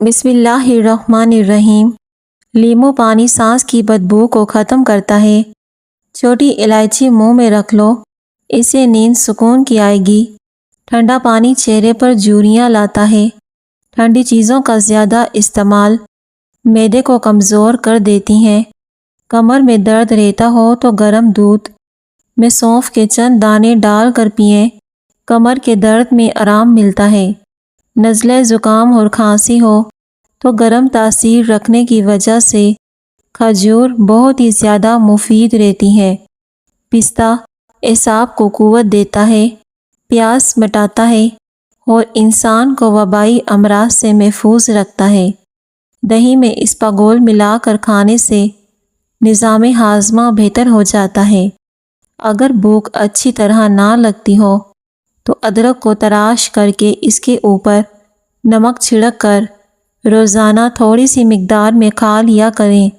بسم اللہ الرحمن الرحیم۔ لیمو پانی سانس کی بدبو کو ختم کرتا ہے۔ چھوٹی الائچی منہ میں رکھ لو، اسے نیند سکون کی آئے گی۔ ٹھنڈا پانی چہرے پر جھریاں لاتا ہے۔ ٹھنڈی چیزوں کا زیادہ استعمال معدے کو کمزور کر دیتی ہیں۔ کمر میں درد رہتا ہو تو گرم دودھ میں سونف کے چند دانے ڈال کر پئیں، کمر کے درد میں آرام ملتا ہے۔ نزلہ زکام اور کھانسی ہو تو گرم تاثیر رکھنے کی وجہ سے کھجور بہت ہی زیادہ مفید رہتی ہے۔ پستہ اعصاب کو قوت دیتا ہے، پیاس مٹاتا ہے اور انسان کو وبائی امراض سے محفوظ رکھتا ہے۔ دہی میں اسپاغول ملا کر کھانے سے نظام ہاضمہ بہتر ہو جاتا ہے۔ اگر بھوک اچھی طرح نہ لگتی ہو تو ادرک کو تراش کر کے اس کے اوپر نمک چھڑک کر روزانہ تھوڑی سی مقدار میں کھا لیا کریں۔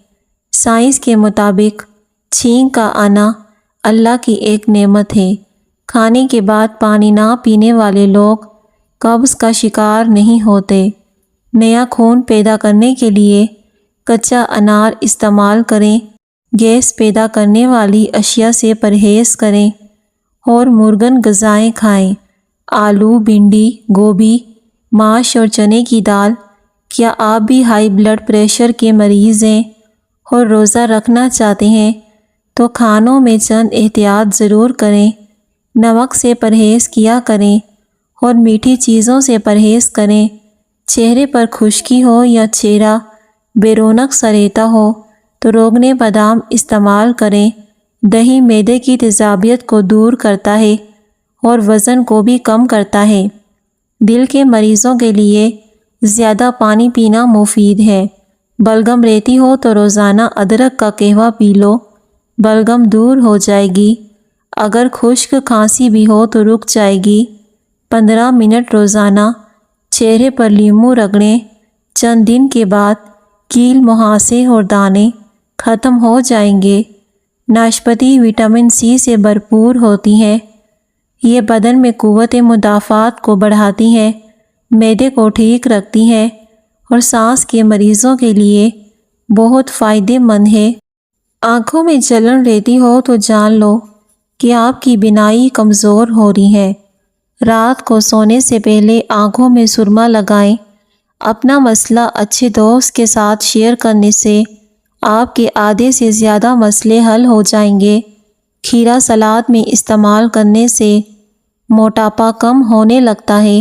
سائنس کے مطابق چھینک کا آنا اللہ کی ایک نعمت ہے۔ کھانے کے بعد پانی نہ پینے والے لوگ قبض کا شکار نہیں ہوتے۔ نیا خون پیدا کرنے کے لیے کچا انار استعمال کریں، گیس پیدا کرنے والی اشیاء سے پرہیز کریں اور مرغن غذائیں کھائیں۔ آلو، بھنڈی، گوبھی، ماش اور چنے کی دال۔ کیا آپ بھی ہائی بلڈ پریشر کے مریض ہیں اور روزہ رکھنا چاہتے ہیں تو کھانوں میں چند احتیاط ضرور کریں۔ نمک سے پرہیز کیا کریں اور میٹھی چیزوں سے پرہیز کریں۔ چہرے پر خشکی ہو یا چہرہ بے رونق سا رہتا ہو تو روغن بادام استعمال کریں۔ دہی معدے کی تیزابیت کو دور کرتا ہے اور وزن کو بھی کم کرتا ہے۔ دل کے مریضوں کے لیے زیادہ پانی پینا مفید ہے۔ بلغم رہتی ہو تو روزانہ ادرک کا قہوہ پی لو، بلغم دور ہو جائے گی۔ اگر خشک کھانسی بھی ہو تو رک جائے گی۔ 15 منٹ روزانہ چہرے پر لیمو رگڑیں، چند دن کے بعد کیل، مہاسے اور دانے ختم ہو جائیں گے۔ ناشپاتی وٹامن سی سے بھرپور ہوتی ہے۔ یہ بدن میں قوت مدافعت کو بڑھاتی ہے، معدے کو ٹھیک رکھتی ہے اور سانس کے مریضوں کے لیے بہت فائدہ مند ہے۔ آنکھوں میں جلن رہتی ہو تو جان لو کہ آپ کی بینائی کمزور ہو رہی ہے۔ رات کو سونے سے پہلے آنکھوں میں سرما لگائیں۔ اپنا مسئلہ اچھے دوست کے ساتھ شیئر کرنے سے آپ کے آدھے سے زیادہ مسئلے حل ہو جائیں گے۔ کھیرا سلاد میں استعمال کرنے سے موٹاپا کم ہونے لگتا ہے۔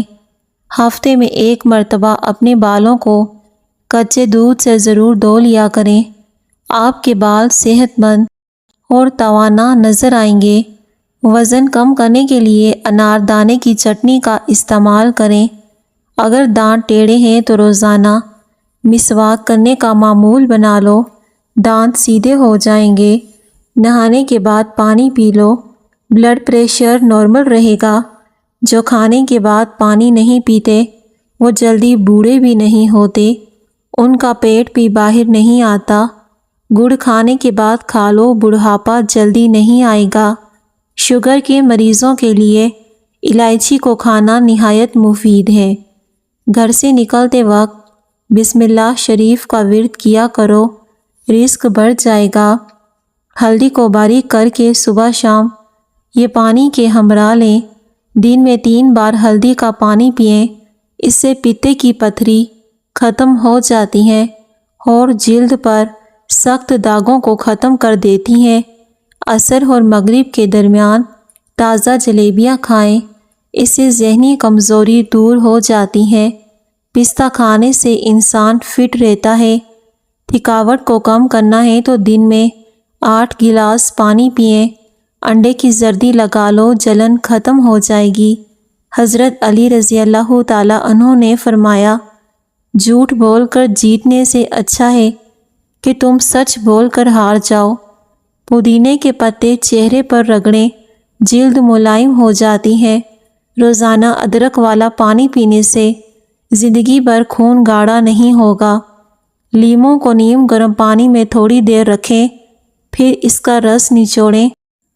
ہفتے میں 1 مرتبہ اپنے بالوں کو کچے دودھ سے ضرور دھو لیا کریں۔ آپ کے بال صحت مند اور توانا نظر آئیں گے۔ وزن کم کرنے کے لیے انار دانے کی چٹنی کا استعمال کریں۔ اگر دانت ٹیڑھے ہیں تو روزانہ مسواک کرنے کا معمول بنا لو، دانت سیدھے ہو جائیں گے۔ نہانے کے بعد پانی پی لو، بلڈ پریشر نارمل رہے گا۔ جو کھانے کے بعد پانی نہیں پیتے وہ جلدی بوڑھے بھی نہیں ہوتے، ان کا پیٹ بھی باہر نہیں آتا۔ گڑ کھانے کے بعد کھا لو، بڑھاپا جلدی نہیں آئے گا۔ شوگر کے مریضوں کے لیے الائچی کو کھانا نہایت مفید ہے۔ گھر سے نکلتے وقت بسم اللہ شریف کا ورد کیا کرو، رزق بڑھ جائے گا۔ ہلدی کو باریک کر کے صبح شام یہ پانی کے ہمراہ لیں۔ دن میں 3 بار ہلدی کا پانی پئیں، اس سے پتے کی پتھری ختم ہو جاتی ہے اور جلد پر سخت داغوں کو ختم کر دیتی ہے۔ عصر اور مغرب کے درمیان تازہ جلیبیاں کھائیں، اس سے ذہنی کمزوری دور ہو جاتی ہے۔ پستہ کھانے سے انسان فٹ رہتا ہے۔ تھکاوٹ کو کم کرنا ہے تو دن میں 8 گلاس پانی پئیں۔ انڈے کی زردی لگا لو، جلن ختم ہو جائے گی۔ حضرت علی رضی اللہ تعالیٰ عنہ نے فرمایا، جھوٹ بول کر جیتنے سے اچھا ہے کہ تم سچ بول کر ہار جاؤ۔ پودینے کے پتے چہرے پر رگڑیں، جلد ملائم ہو جاتی ہے۔ روزانہ ادرک والا پانی پینے سے زندگی بھر خون گاڑھا نہیں ہوگا۔ لیموں کو نیم گرم پانی میں تھوڑی دیر رکھیں، پھر اس کا رس نچوڑیں،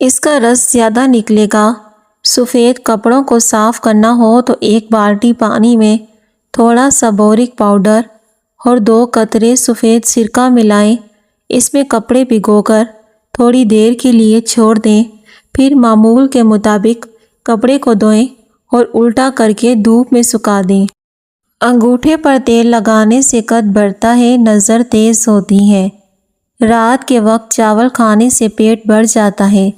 اس کا رس زیادہ نکلے گا۔ سفید کپڑوں کو صاف کرنا ہو تو 1 بالٹی پانی میں تھوڑا سا بورک پاؤڈر اور 2 قطرے سفید سرکہ ملائیں۔ اس میں کپڑے بھگو کر تھوڑی دیر کے لیے چھوڑ دیں، پھر معمول کے مطابق کپڑے کو دھوئیں اور الٹا کر کے دھوپ میں سکھا دیں۔ انگوٹھے پر تیل لگانے سے قد بڑھتا ہے، نظر تیز ہوتی ہے۔ رات کے وقت چاول کھانے سے پیٹ بھر جاتا ہے۔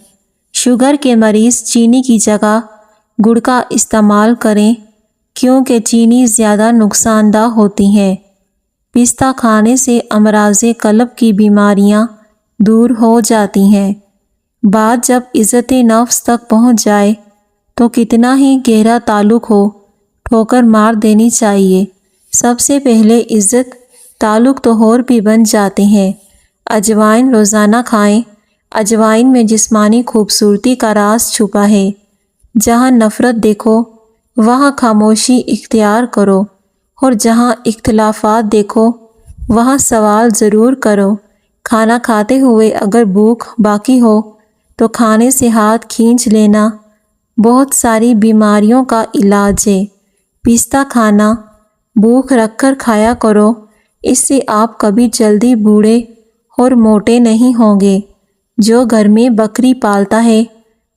شوگر کے مریض چینی کی جگہ گڑ کا استعمال کریں، کیونکہ چینی زیادہ نقصان دہ ہوتی ہے۔ پستہ کھانے سے امراض قلب کی بیماریاں دور ہو جاتی ہیں۔ بات جب عزت نفس تک پہنچ جائے تو کتنا ہی گہرا تعلق ہو، ٹھوکر مار دینی چاہیے۔ سب سے پہلے عزت تعلق تو اور بھی بن جاتے ہیں۔ اجوائن روزانہ کھائیں۔ اجوائن میں جسمانی خوبصورتی کا راز چھپا ہے۔ جہاں نفرت دیکھو وہاں خاموشی اختیار کرو، اور جہاں اختلافات دیکھو وہاں سوال ضرور کرو۔ کھانا کھاتے ہوئے اگر بھوک باقی ہو تو کھانے سے ہاتھ کھینچ لینا بہت ساری بیماریوں کا علاج ہے۔ پستہ کھانا بھوک رکھ کر کھایا کرو، اس سے آپ کبھی جلدی بوڑھے اور موٹے نہیں ہوں گے۔ جو گھر میں بکری پالتا ہے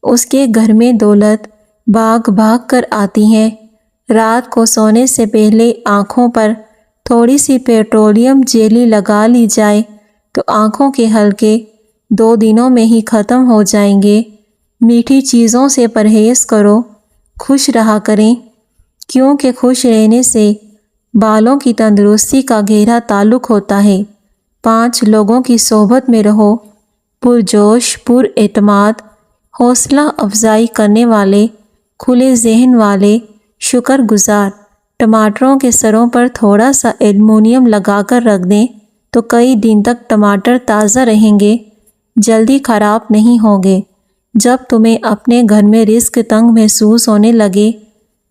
اس کے گھر میں دولت بھاگ بھاگ کر آتی ہے۔ رات کو سونے سے پہلے آنکھوں پر تھوڑی سی پیٹرولیم جیلی لگا لی جائے تو آنکھوں کے حلقے 2 دنوں میں ہی ختم ہو جائیں گے۔ میٹھی چیزوں سے پرہیز کرو، خوش رہا کریں، کیونکہ خوش رہنے سے بالوں کی تندرستی کا گہرا تعلق ہوتا ہے۔ 5 لوگوں کی صحبت میں رہو، پرجوش، پر اعتماد، حوصلہ افزائی کرنے والے، کھلے ذہن والے، شکر گزار۔ ٹماٹروں کے سروں پر تھوڑا سا ایلومینیم لگا کر رکھ دیں تو کئی دن تک ٹماٹر تازہ رہیں گے، جلدی خراب نہیں ہوں گے۔ جب تمہیں اپنے گھر میں رزق تنگ محسوس ہونے لگے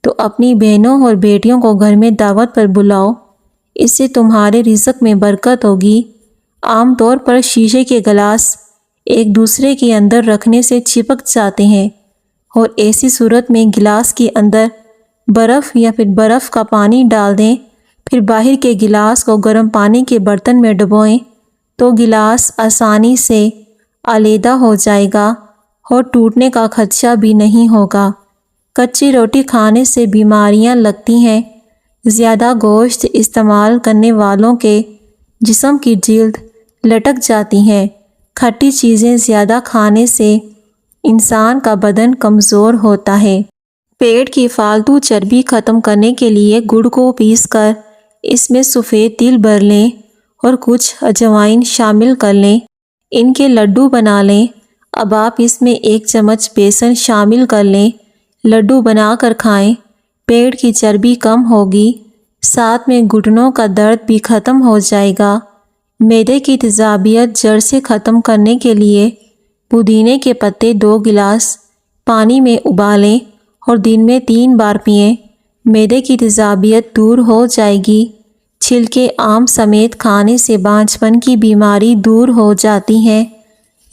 تو اپنی بہنوں اور بیٹیوں کو گھر میں دعوت پر بلاؤ، اس سے تمہارے رزق میں برکت ہوگی۔ عام طور پر شیشے کے گلاس ایک دوسرے کے اندر رکھنے سے چپک جاتے ہیں، اور ایسی صورت میں گلاس کے اندر برف یا پھر برف کا پانی ڈال دیں، پھر باہر کے گلاس کو گرم پانی کے برتن میں ڈبوئیں تو گلاس آسانی سے علیحدہ ہو جائے گا اور ٹوٹنے کا خدشہ بھی نہیں ہوگا۔ کچی روٹی کھانے سے بیماریاں لگتی ہیں۔ زیادہ گوشت استعمال کرنے والوں کے جسم کی جلد لٹک جاتی ہے۔ کھٹی چیزیں زیادہ کھانے سے انسان کا بدن کمزور ہوتا ہے۔ پیٹ کی فالتو چربی ختم کرنے کے لیے گڑ کو پیس کر اس میں سفید تل بھر لیں اور کچھ اجوائن شامل کر لیں، ان کے لڈو بنا لیں۔ اب آپ اس میں 1 چمچ بیسن شامل کر لیں، لڈو بنا کر کھائیں، پیٹ کی چربی کم ہوگی، ساتھ میں گھٹنوں کا درد بھی ختم ہو جائے گا۔ معدے کی تیزابیت جڑ سے ختم کرنے کے لیے پودینے کے پتے 2 گلاس پانی میں ابالیں اور دن میں 3 بار پئیں، معدے کی تیزابیت دور ہو جائے گی۔ چھلکے آم سمیت کھانے سے بانجھپن کی بیماری دور ہو جاتی ہے۔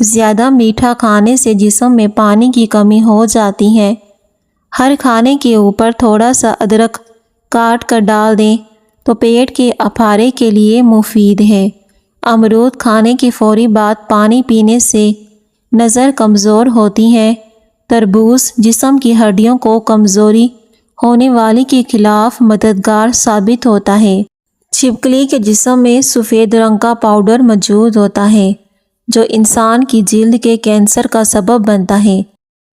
زیادہ میٹھا کھانے سے جسم میں پانی کی کمی ہو جاتی ہے۔ ہر کھانے کے اوپر تھوڑا سا ادرک کاٹ کر ڈال دیں تو پیٹ کے اپارے کے لیے مفید ہے۔ امرود کھانے کے فوری بعد پانی پینے سے نظر کمزور ہوتی ہے۔ تربوز جسم کی ہڈیوں کو کمزوری ہونے والی کے خلاف مددگار ثابت ہوتا ہے۔ چھپکلی کے جسم میں سفید رنگ کا پاؤڈر موجود ہوتا ہے جو انسان کی جلد کے کینسر کا سبب بنتا ہے۔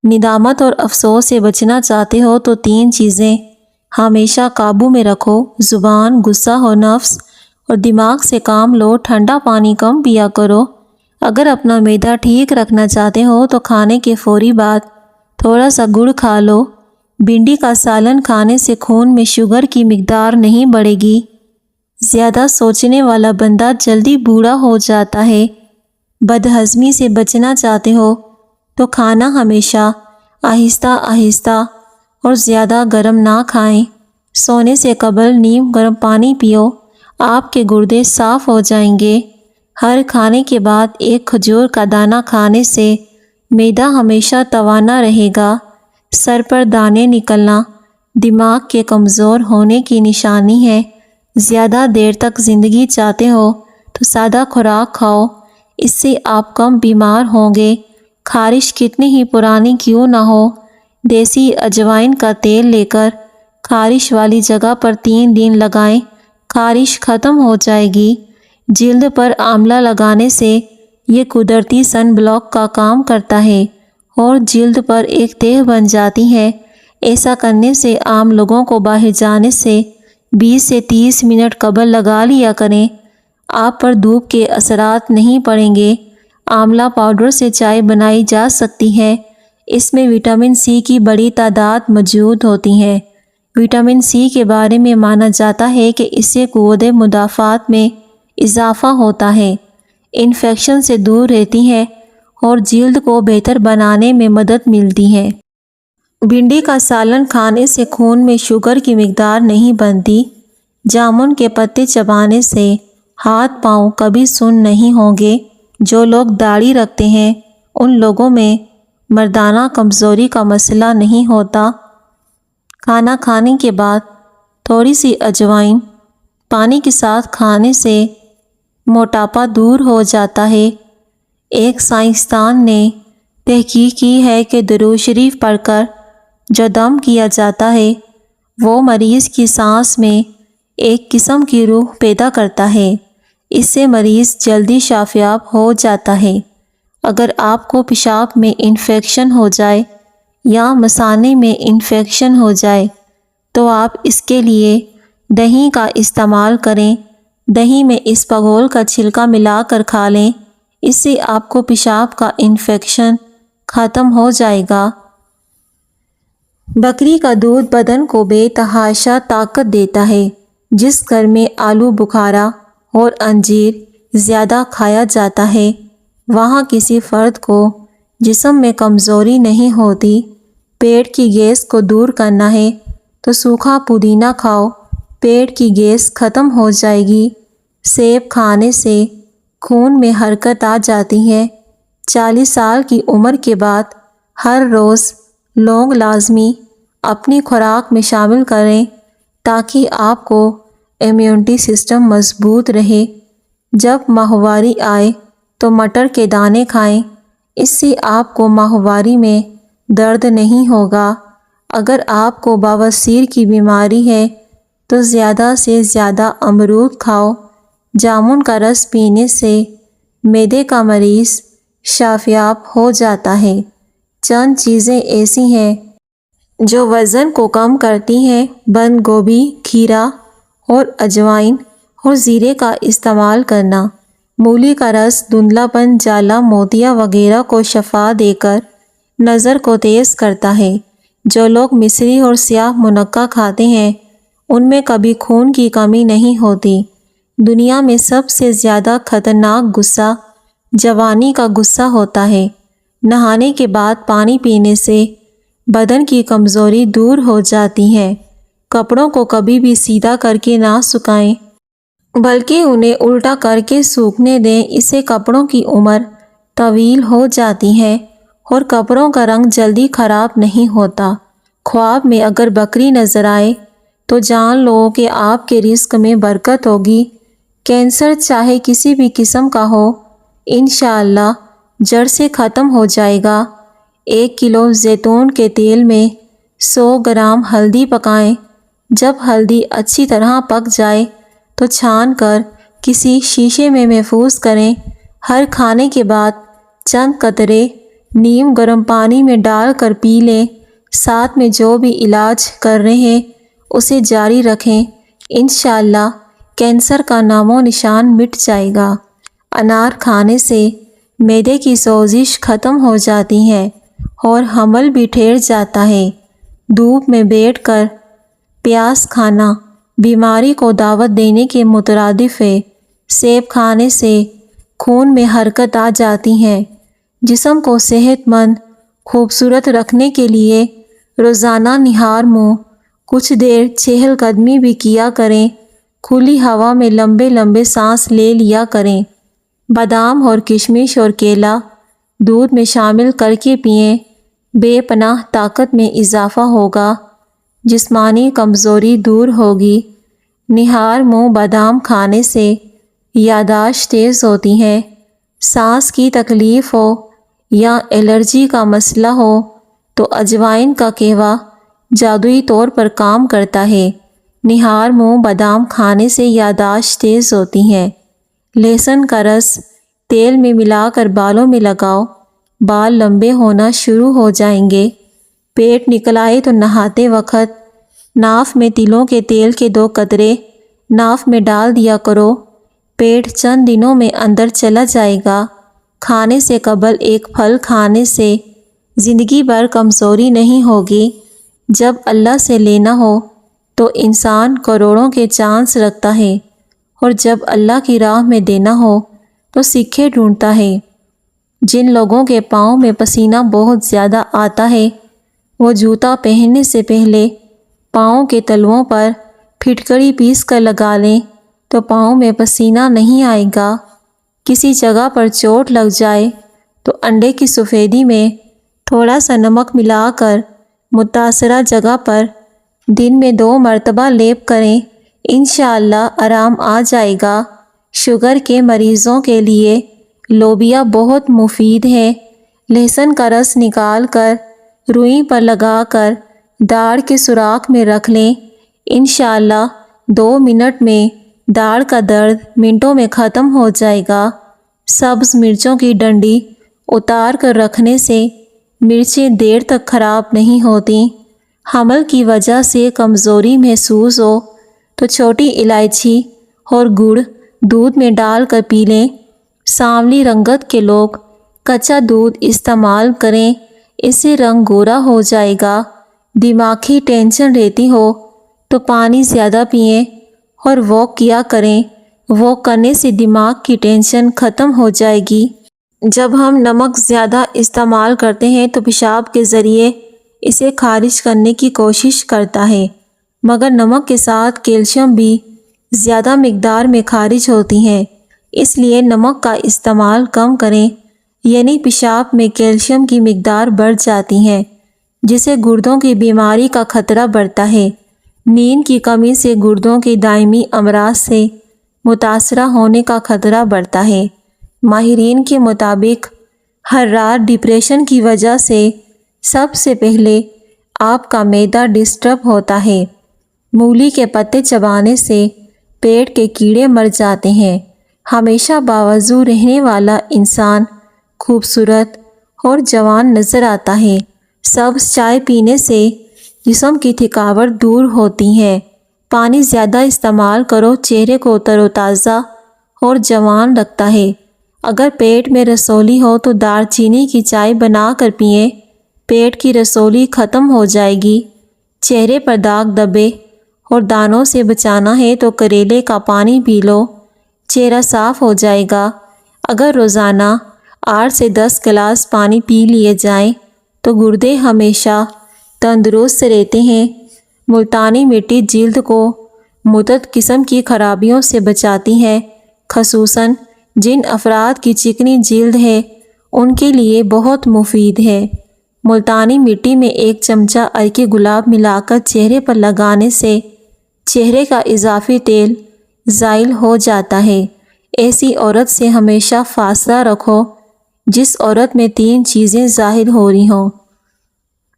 ندامت اور افسوس سے بچنا چاہتے ہو تو 3 چیزیں ہمیشہ قابو میں رکھو: زبان، غصہ اور نفس، اور دماغ سے کام لو۔ ٹھنڈا پانی کم پیا کرو۔ اگر اپنا معدہ ٹھیک رکھنا چاہتے ہو تو کھانے کے فوری بعد تھوڑا سا گڑ کھا لو۔ بھنڈی کا سالن کھانے سے خون میں شوگر کی مقدار نہیں بڑھے گی۔ زیادہ سوچنے والا بندہ جلدی بوڑھا ہو جاتا ہے۔ بد ہضمی سے بچنا چاہتے ہو تو کھانا ہمیشہ آہستہ آہستہ اور زیادہ گرم نہ کھائیں۔ سونے سے قبل نیم گرم پانی پیو، آپ کے گردے صاف ہو جائیں گے۔ ہر کھانے کے بعد 1 کھجور کا دانہ کھانے سے معدہ ہمیشہ توانا رہے گا۔ سر پر دانے نکلنا دماغ کے کمزور ہونے کی نشانی ہے۔ زیادہ دیر تک زندگی چاہتے ہو تو سادہ خوراک کھاؤ، اس سے آپ کم بیمار ہوں گے۔ خارش کتنی ہی پرانی کیوں نہ ہو، دیسی اجوائن کا تیل لے کر خارش والی جگہ پر 3 دن لگائیں، خارش ختم ہو جائے گی۔ جلد پر آملہ لگانے سے یہ قدرتی سن بلاک کا کام کرتا ہے اور جلد پر ایک تہ بن جاتی ہے۔ ایسا کرنے سے عام لوگوں کو باہر جانے سے 20 سے 30 منٹ قبل لگا لیا کریں۔ آپ پر دھوپ کے اثرات نہیں پڑیں گے۔ آملہ پاؤڈر سے چائے بنائی جا سکتی ہے، اس میں وٹامن سی کی بڑی تعداد موجود ہوتی ہے۔ وٹامن سی کے بارے میں مانا جاتا ہے کہ اس سے قوت مدافعت میں اضافہ ہوتا ہے، انفیکشن سے دور رہتی ہے اور جلد کو بہتر بنانے میں مدد ملتی ہے۔ بھنڈی کا سالن کھانے سے خون میں شوگر کی مقدار نہیں بنتی۔ جامن کے پتے چبانے سے ہاتھ پاؤں کبھی سن نہیں ہوں گے۔ جو لوگ داڑھی رکھتے ہیں ان لوگوں میں مردانہ کمزوری کا مسئلہ نہیں ہوتا۔ کھانا کھانے کے بعد تھوڑی سی اجوائن پانی کے ساتھ کھانے سے موٹاپا دور ہو جاتا ہے۔ ایک سائنسدان نے تحقیق کی ہے کہ درود شریف پڑھ کر جو دم کیا جاتا ہے وہ مریض کی سانس میں ایک قسم کی روح پیدا کرتا ہے، اس سے مریض جلدی شفایاب ہو جاتا ہے۔ اگر آپ کو پیشاب میں انفیکشن ہو جائے یا مثانے میں انفیکشن ہو جائے تو آپ اس کے لیے دہی کا استعمال کریں۔ دہی میں اسپغول کا چھلکا ملا کر کھا لیں، اس سے آپ کو پیشاب کا انفیکشن ختم ہو جائے گا۔ بکری کا دودھ بدن کو بے تحاشا طاقت دیتا ہے۔ جس گھر میں آلو بخارا اور انجیر زیادہ کھایا جاتا ہے وہاں کسی فرد کو جسم میں کمزوری نہیں ہوتی۔ پیٹ کی گیس کو دور کرنا ہے تو سوکھا پودینہ کھاؤ، پیٹ کی گیس ختم ہو جائے گی۔ سیب کھانے سے خون میں حرکت آ جاتی ہے۔ 40 سال کی عمر کے بعد ہر روز لونگ لازمی اپنی خوراک میں شامل کریں تاکہ آپ کو امیونٹی سسٹم مضبوط رہے۔ جب ماہواری آئے تو مٹر کے دانے کھائیں، اس سے آپ کو ماہواری میں درد نہیں ہوگا۔ اگر آپ کو بواسیر کی بیماری ہے تو زیادہ سے زیادہ امرود کھاؤ۔ جامن کا رس پینے سے معدے کا مریض شفایاب ہو جاتا ہے۔ چند چیزیں ایسی ہیں جو وزن کو کم کرتی ہیں: بند گوبھی، کھیرا اور اجوائن اور زیرے کا استعمال کرنا۔ مولی کا رس دھندلا پن، جالا، موتیا وغیرہ کو شفا دے کر نظر کو تیز کرتا ہے۔ جو لوگ مصری اور سیاہ منقع کھاتے ہیں ان میں کبھی خون کی کمی نہیں ہوتی۔ دنیا میں سب سے زیادہ خطرناک غصہ جوانی کا غصہ ہوتا ہے۔ نہانے کے بعد پانی پینے سے بدن کی کمزوری دور ہو جاتی ہے۔ کپڑوں کو کبھی بھی سیدھا کر کے نہ سکھائیں بلکہ انہیں الٹا کر کے سوکھنے دیں، اس سے کپڑوں کی عمر طویل ہو جاتی ہے اور کپڑوں کا رنگ جلدی خراب نہیں ہوتا۔ خواب میں اگر بکری نظر آئے تو جان لو کہ آپ کے رزق میں برکت ہوگی۔ کینسر چاہے کسی بھی قسم کا ہو انشاءاللہ جڑ سے ختم ہو جائے گا۔ 1 کلو زیتون کے تیل میں 100 گرام ہلدی پکائیں۔ جب ہلدی اچھی طرح پک جائے تو چھان کر کسی شیشے میں محفوظ کریں۔ ہر کھانے کے بعد چند قطرے نیم گرم پانی میں ڈال کر پی لیں۔ ساتھ میں جو بھی علاج کر رہے ہیں اسے جاری رکھیں، انشاءاللہ کینسر کا نام و نشان مٹ جائے گا۔ انار کھانے سے معدے کی سوزش ختم ہو جاتی ہے اور حمل بھی ٹھہر جاتا ہے۔ دھوپ میں بیٹھ کر پیاز کھانا بیماری کو دعوت دینے کے مترادف ہے۔ سیب کھانے سے خون میں حرکت آ جاتی ہے۔ جسم کو صحت مند خوبصورت رکھنے کے لیے روزانہ نہار منہ کچھ دیر چہل قدمی بھی کیا کریں۔ کھلی ہوا میں لمبے لمبے سانس لے لیا کریں۔ بادام اور کشمش اور کیلا دودھ میں شامل کر کے پئیں، بے پناہ طاقت میں اضافہ ہوگا، جسمانی کمزوری دور ہوگی۔ نہار منہ بادام کھانے سے یادداشت تیز ہوتی ہے۔ سانس کی تکلیف ہو یا الرجی کا مسئلہ ہو تو اجوائن کا کہوا جادوئی طور پر کام کرتا ہے۔ نہار منہ بادام کھانے سے یادداشت تیز ہوتی ہے۔ لہسن کا رس تیل میں ملا کر بالوں میں لگاؤ، بال لمبے ہونا شروع ہو جائیں گے۔ پیٹ نکل آئے تو نہاتے وقت ناف میں تلوں کے تیل کے 2 قطرے ناف میں ڈال دیا کرو۔ پیٹ چند دنوں میں اندر چلا جائے گا۔ کھانے سے قبل ایک پھل کھانے سے زندگی بھر کمزوری نہیں ہوگی۔ جب اللہ سے لینا ہو تو انسان کروڑوں کے چانس رکھتا ہے، اور جب اللہ کی راہ میں دینا ہو تو سکے ڈھونڈتا ہے۔ جن لوگوں کے پاؤں میں پسینہ بہت زیادہ آتا ہے وہ جوتا پہننے سے پہلے پاؤں کے تلوؤں پر پھٹکری پیس کر لگا لیں تو پاؤں میں پسینہ نہیں آئے گا۔ کسی جگہ پر چوٹ لگ جائے تو انڈے کی سفیدی میں تھوڑا سا نمک ملا کر متاثرہ جگہ پر دن میں 2 مرتبہ لیپ کریں، انشاءاللہ آرام آ جائے گا۔ شوگر کے مریضوں کے لیے لوبیا بہت مفید ہے۔ لہسن کا رس نکال کر روئی پر لگا کر داڑھ کے سوراخ میں رکھ لیں، انشاءاللہ 2 منٹ میں داڑھ کا درد منٹوں میں ختم ہو جائے گا۔ سبز مرچوں کی ڈنڈی اتار کر رکھنے سے مرچیں دیر تک خراب نہیں ہوتیں۔ حمل کی وجہ سے کمزوری محسوس ہو تو چھوٹی الائچی اور گڑ دودھ میں ڈال کر پی لیں۔ سانولی رنگت کے لوگ کچا دودھ استعمال کریں، اس سے رنگ گورا ہو جائے گا۔ دماغی ٹینشن رہتی ہو تو پانی زیادہ پئیں اور واک کیا کریں، واک کرنے سے دماغ کی ٹینشن ختم ہو جائے گی۔ جب ہم نمک زیادہ استعمال کرتے ہیں تو پیشاب کے ذریعے اسے خارج کرنے کی کوشش کرتا ہے، مگر نمک کے ساتھ کیلشیم بھی زیادہ مقدار میں خارج ہوتی ہے، اس لیے نمک کا استعمال کم کریں، یعنی پیشاب میں کیلشیم کی مقدار بڑھ جاتی ہے جس سے گردوں کی بیماری کا خطرہ بڑھتا ہے۔ نیند کی کمی سے گردوں کی دائمی امراض سے متاثرہ ہونے کا خطرہ بڑھتا ہے۔ ماہرین کے مطابق ہر رات ڈپریشن کی وجہ سے سب سے پہلے آپ کا معدہ ڈسٹرب ہوتا ہے۔ مولی کے پتے چبانے سے پیٹ کے کیڑے مر جاتے ہیں۔ ہمیشہ باوضو رہنے والا انسان خوبصورت اور جوان نظر آتا ہے۔ سبز چائے پینے سے جسم کی تھکاوٹ دور ہوتی ہے۔ پانی زیادہ استعمال کرو، چہرے کو تر و تازہ اور جوان رکھتا ہے۔ اگر پیٹ میں رسولی ہو تو دار چینی کی چائے بنا کر پئیں، پیٹ کی رسولی ختم ہو جائے گی۔ چہرے پر داغ دھبے اور دانوں سے بچانا ہے تو کریلے کا پانی پی لو، چہرہ صاف ہو جائے گا۔ اگر روزانہ 8 سے 10 گلاس پانی پی لیے جائیں تو گردے ہمیشہ تندرست رہتے ہیں۔ ملتانی مٹی جلد کو متعدد قسم کی خرابیوں سے بچاتی ہے، خصوصاً جن افراد کی چکنی جلد ہے ان کے لیے بہت مفید ہے۔ ملتانی مٹی میں 1 چمچہ عرق گلاب ملا کر چہرے پر لگانے سے چہرے کا اضافی تیل زائل ہو جاتا ہے۔ ایسی عورت سے ہمیشہ فاصلہ رکھو جس عورت میں 3 چیزیں ظاہر ہو رہی ہوں۔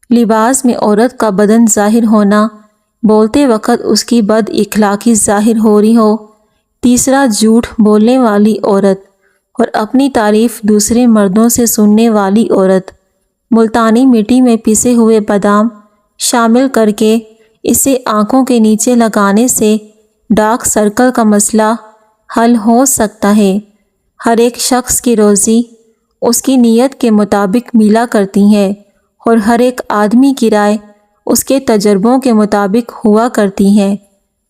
لباس میں عورت کا بدن ظاہر ہونا، بولتے وقت اس کی بد اخلاقی ظاہر ہو رہی ہو، تیسرا جھوٹ بولنے والی عورت، اور اپنی تعریف دوسرے مردوں سے سننے والی عورت۔ ملتانی مٹی میں پسے ہوئے بادام شامل کر کے اسے آنکھوں کے نیچے لگانے سے ڈارک سرکل کا مسئلہ حل ہو سکتا ہے۔ ہر ایک شخص کی روزی اس کی نیت کے مطابق ملا کرتی ہے، اور ہر ایک آدمی کی رائے اس کے تجربوں کے مطابق ہوا کرتی ہے۔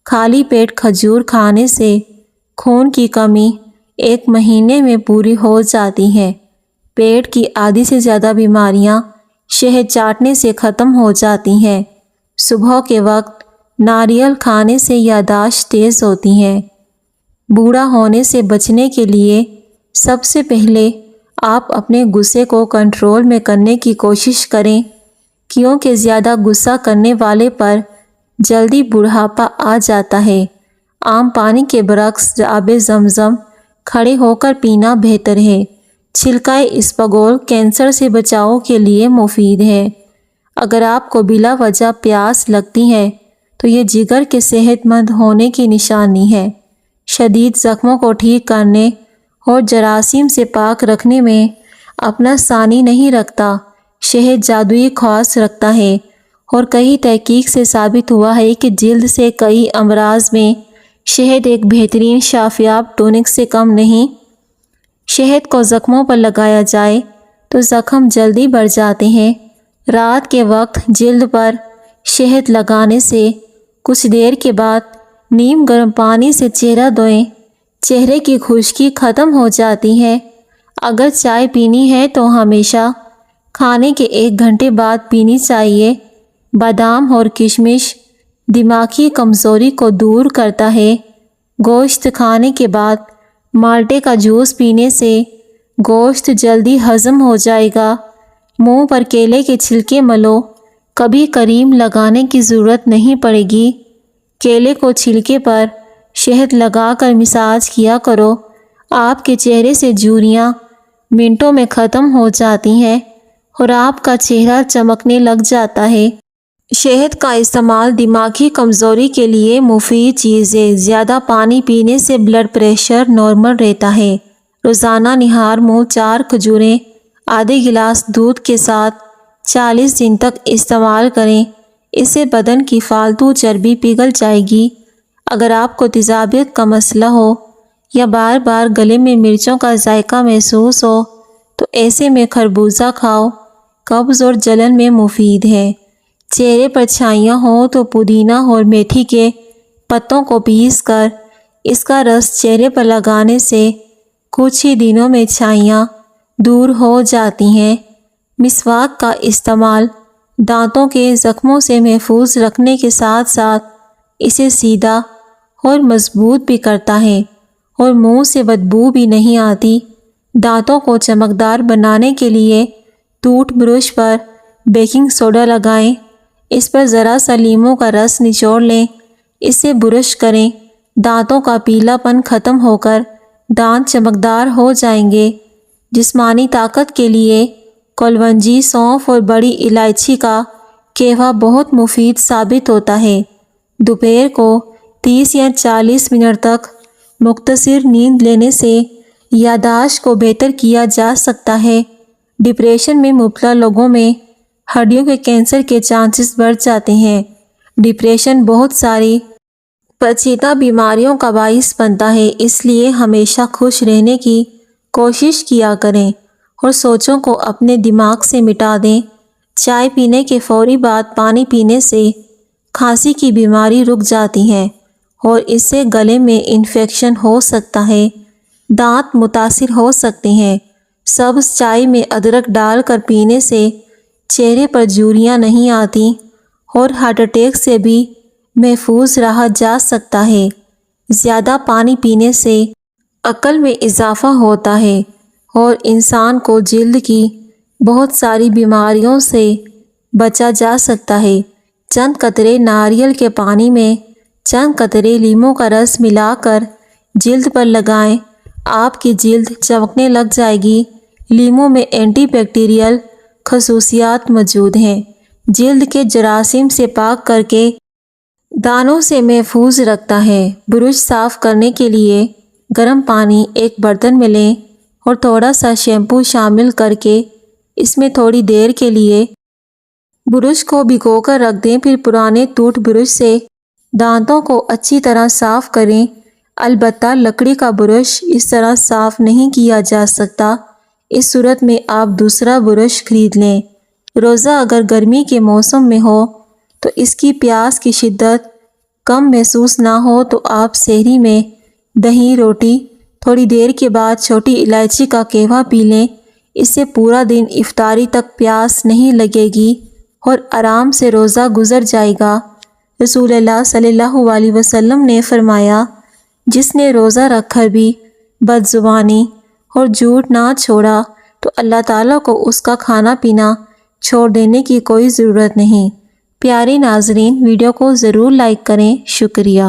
خالی پیٹ کھجور کھانے سے خون کی کمی 1 مہینے میں پوری ہو جاتی ہے۔ پیٹ کی آدھی سے زیادہ بیماریاں شہد چاٹنے سے ختم ہو جاتی ہیں۔ صبح کے وقت ناریل کھانے سے یادداشت تیز ہوتی ہے۔ بوڑھا ہونے سے بچنے کے لیے سب سے پہلے آپ اپنے غصے کو کنٹرول میں کرنے کی کوشش کریں، کیونکہ زیادہ غصہ کرنے والے پر جلدی بڑھاپا آ جاتا ہے۔ عام پانی کے برعکس آب زمزم کھڑے ہو کر پینا بہتر ہے۔ چھلکائے اسپغول کینسر سے بچاؤ کے لیے مفید ہے۔ اگر آپ کو بلا وجہ پیاس لگتی ہے تو یہ جگر کے صحت مند ہونے کی نشانی ہے۔ شدید زخموں کو ٹھیک کرنے اور جراثیم سے پاک رکھنے میں اپنا ثانی نہیں رکھتا۔ شہد جادوئی خواص رکھتا ہے اور کئی تحقیق سے ثابت ہوا ہے کہ جلد سے کئی امراض میں شہد ایک بہترین شافیاب ٹونک سے کم نہیں۔ شہد کو زخموں پر لگایا جائے تو زخم جلدی بڑھ جاتے ہیں۔ رات کے وقت جلد پر شہد لگانے سے کچھ دیر کے بعد نیم گرم پانی سے چہرہ دھوئیں۔ چہرے کی خشکی ختم ہو جاتی ہے۔ اگر چائے پینی ہے تو ہمیشہ کھانے کے 1 گھنٹے بعد پینی چاہیے۔ بادام اور کشمش دماغی کمزوری کو دور کرتا ہے۔ گوشت کھانے کے بعد مالٹے کا جوس پینے سے گوشت جلدی ہضم ہو جائے گا۔ منہ پر کیلے کے چھلکے ملو، کبھی کریم لگانے کی ضرورت نہیں پڑے گی۔ کیلے کو چھلکے پر شہد لگا کر مساج کیا کرو۔ آپ کے چہرے سے جھریاں منٹوں میں ختم ہو جاتی ہیں اور آپ کا چہرہ چمکنے لگ جاتا ہے۔ شہد کا استعمال دماغی کمزوری کے لیے مفید چیز ہے۔ زیادہ پانی پینے سے بلڈ پریشر نارمل رہتا ہے۔ روزانہ نہار منہ 4 کھجوریں آدھے گلاس دودھ کے ساتھ 40 دن تک استعمال کریں۔ اس سے بدن کی فالتو چربی پگھل جائے گی۔ اگر آپ کو تیزابیت کا مسئلہ ہو یا بار بار گلے میں مرچوں کا ذائقہ محسوس ہو تو ایسے میں خربوزہ کھاؤ۔ قبض اور جلن میں مفید ہے۔ چہرے پر چھائیاں ہوں تو پودینہ اور میتھی کے پتوں کو پیس کر اس کا رس چہرے پر لگانے سے کچھ ہی دنوں میں چھائیاں دور ہو جاتی ہیں۔ مسواک کا استعمال دانتوں کے زخموں سے محفوظ رکھنے کے ساتھ ساتھ اسے سیدھا اور مضبوط بھی کرتا ہے اور منہ سے بدبو بھی نہیں آتی۔ دانتوں کو چمکدار بنانے کے لیے ٹوتھ برش پر بیکنگ سوڈا لگائیں۔ اس پر ذرا سا لیموں کا رس نچوڑ لیں۔ اس سے برش کریں۔ دانتوں کا پیلا پن ختم ہو کر دانت چمکدار ہو جائیں گے۔ جسمانی طاقت کے لیے کلونجی، سونف اور بڑی الائچی کا قہوہ بہت مفید ثابت ہوتا ہے۔ دوپہر کو 30 یا 40 منٹ تک مختصر نیند لینے سے یادداشت کو بہتر کیا جا سکتا ہے۔ ڈپریشن میں مبتلا لوگوں میں ہڈیوں کے کینسر کے چانسز بڑھ جاتے ہیں۔ ڈپریشن بہت ساری پیچیدہ بیماریوں کا باعث بنتا ہے، اس لیے ہمیشہ خوش رہنے کی کوشش کیا کریں اور سوچوں کو اپنے دماغ سے مٹا دیں۔ چائے پینے کے فوری بعد پانی پینے سے کھانسی کی بیماری رک جاتی ہے اور اس سے گلے میں انفیکشن ہو سکتا ہے۔ دانت متاثر ہو سکتے ہیں۔ سبز چائے میں ادرک ڈال کر پینے سے چہرے پر جھریاں نہیں آتی اور ہارٹ اٹیک سے بھی محفوظ رہا جا سکتا ہے۔ زیادہ پانی پینے سے عقل میں اضافہ ہوتا ہے اور انسان کو جلد کی بہت ساری بیماریوں سے بچا جا سکتا ہے۔ چند قطرے ناریل کے پانی میں چند قطرے لیموں کا رس ملا کر جلد پر لگائیں۔ آپ کی جلد چمکنے لگ جائے گی۔ لیموں میں اینٹی بیکٹیریل خصوصیات موجود ہیں۔ جلد کے جراثیم سے پاک کر کے دانوں سے محفوظ رکھتا ہے۔ برش صاف کرنے کے لیے گرم پانی ایک برتن میں لیں اور تھوڑا سا شیمپو شامل کر کے اس میں تھوڑی دیر کے لیے برش کو بھگو کر رکھ دیں۔ پھر پرانے ٹوتھ برش سے دانتوں کو اچھی طرح صاف کریں۔ البتہ لکڑی کا برش اس طرح صاف نہیں کیا جا سکتا۔ اس صورت میں آپ دوسرا برش خرید لیں۔ روزہ اگر گرمی کے موسم میں ہو تو اس کی پیاس کی شدت کم محسوس نہ ہو تو آپ سحری میں دہی روٹی تھوڑی دیر کے بعد چھوٹی الائچی کا قہوہ پی لیں۔ اس سے پورا دن افطاری تک پیاس نہیں لگے گی اور آرام سے روزہ گزر جائے گا۔ رسول اللہ صلی اللہ علیہ وسلم نے فرمایا، جس نے روزہ رکھ کر بھی بد زبانی اور جھوٹ نہ چھوڑا تو اللہ تعالیٰ کو اس کا کھانا پینا چھوڑ دینے کی کوئی ضرورت نہیں۔ پیارے ناظرین، ویڈیو کو ضرور لائک کریں۔ شکریہ۔